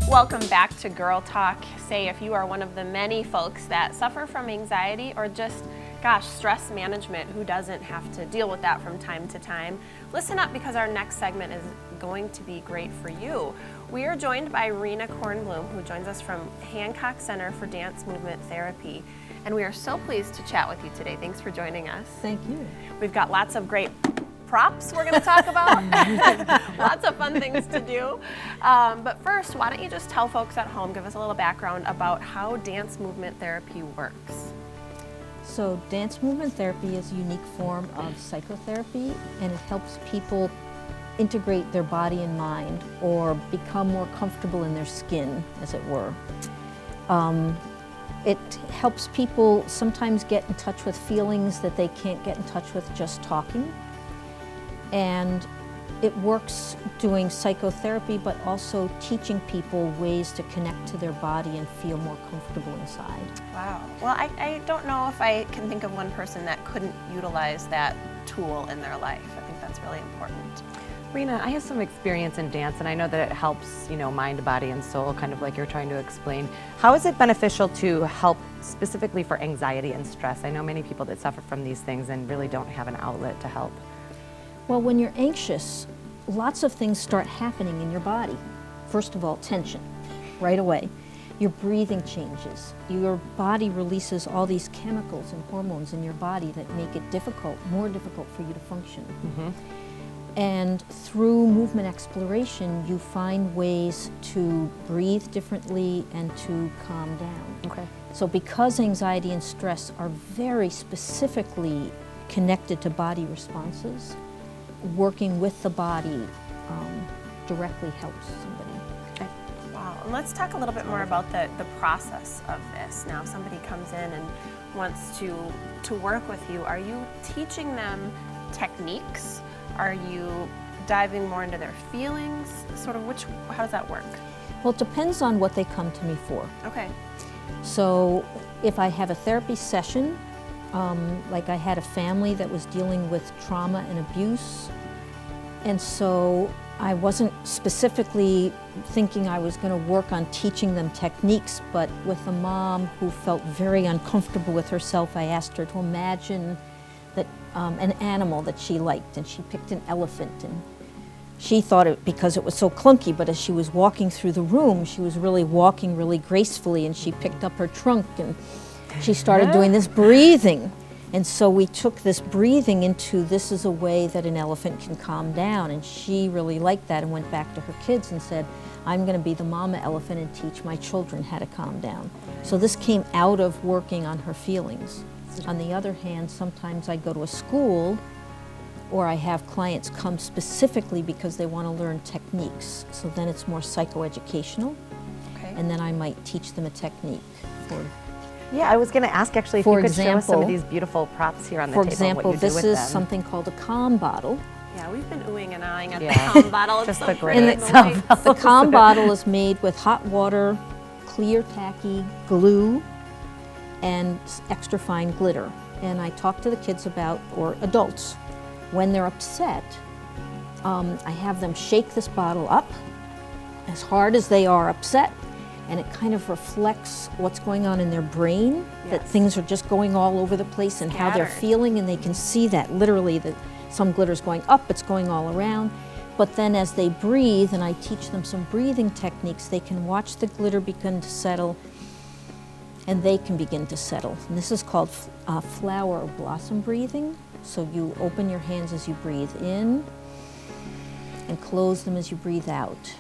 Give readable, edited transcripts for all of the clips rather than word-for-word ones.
Welcome back to Girl Talk. Say if you are one of the many folks that suffer from anxiety or just, stress management, who doesn't have to deal with that from time to time, listen up because our next segment is going to be great for you. We are joined by Rena Kornblum, who joins us from Hancock Center for Dance Movement Therapy. And we are so pleased to chat with you today. Thanks for joining us. Thank you. We've got lots of great props we're going to talk about. Lots of fun things to do. But first, why don't you just tell folks at home, give us a little background about how dance movement therapy works. So dance movement therapy is a unique form of psychotherapy, and it helps people integrate their body and mind or become more comfortable in their skin, as it were. It helps people sometimes get in touch with feelings that they can't get in touch with just talking. And it works doing psychotherapy, but also teaching people ways to connect to their body and feel more comfortable inside. Wow. Well, I don't know if I can think of one person that couldn't utilize that tool in their life. I think that's really important. Rena, I have some experience in dance, and I know that it helps, mind, body, and soul, kind of like you're trying to explain. How is it beneficial to help specifically for anxiety and stress? I know many people that suffer from these things and really don't have an outlet to help. Well, when you're anxious, lots of things start happening in your body. First of all, tension, right away. Your breathing changes. Your body releases all these chemicals and hormones in your body that make it more difficult for you to function. Mm-hmm. And through movement exploration, you find ways to breathe differently and to calm down. Okay. So because anxiety and stress are very specifically connected to body responses, working with the body directly helps somebody. Okay. Wow. And let's talk a little bit more about the process of this. Now, if somebody comes in and wants to work with you, are you teaching them techniques? Are you diving more into their feelings? How does that work? Well, it depends on what they come to me for. Okay. So if I have a therapy session, like I had a family that was dealing with trauma and abuse, and so I wasn't specifically thinking I was going to work on teaching them techniques, but with a mom who felt very uncomfortable with herself, I asked her to imagine that an animal that she liked, and she picked an elephant, and she thought it because it was so clunky, but as she was walking through the room, she was really walking really gracefully, and she picked up her trunk and she started doing this breathing. And so we took this breathing into this is a way that an elephant can calm down, and she really liked that and went back to her kids and said, I'm going to be the mama elephant and teach my children how to calm down. So this came out of working on her feelings. On the other hand, sometimes I go to a school or I have clients come specifically because they want to learn techniques. So then it's more psychoeducational. Okay. And then I might teach them a technique. Yeah, I was going to ask actually if you could show us some of these beautiful props here on the table. For example, what you do this with is them. something called a calm bottle. Yeah, we've been oohing and ahhing at the calm bottle. It's Just so the pretty. grid itself. The calm bottle is made with hot water, clear tacky glue, and extra fine glitter. And I talk to the kids about, or adults, when they're upset, I have them shake this bottle up as hard as they are upset, and it kind of reflects what's going on in their brain, that things are just going all over the place and how they're feeling, and they can see that literally, that some glitter's going up, it's going all around. But then as they breathe, and I teach them some breathing techniques, they can watch the glitter begin to settle, and they can begin to settle. And this is called flower or blossom breathing. So you open your hands as you breathe in, and close them as you breathe out.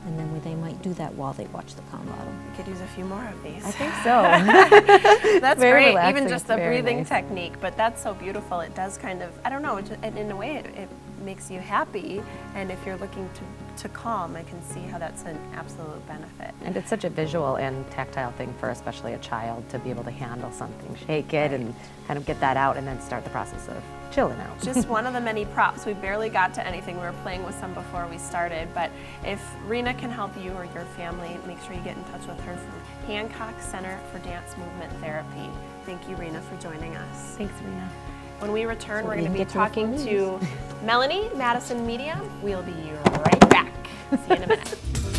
And then they might do that while they watch the calm bottle. We could use a few more of these. I think so. That's Very great, relaxing. even just the Very breathing nice. technique, but that's so beautiful. It does kind of, I don't know, in a way it makes you happy, and if you're looking to calm, I can see how that's an absolute benefit. And it's such a visual and tactile thing for especially a child to be able to handle something, shake it, and kind of get that out, and then start the process of chilling out. Just one of the many props. We barely got to anything. We were playing with some before we started, but if Rena can help you or your family, make sure you get in touch with her from Hancock Center for Dance Movement Therapy. Thank you, Rena, for joining us. Thanks, Rena. When we return, So we're we going to can be get to the talking fun to Melanie, Madison Media. We'll be right back. See you in a minute.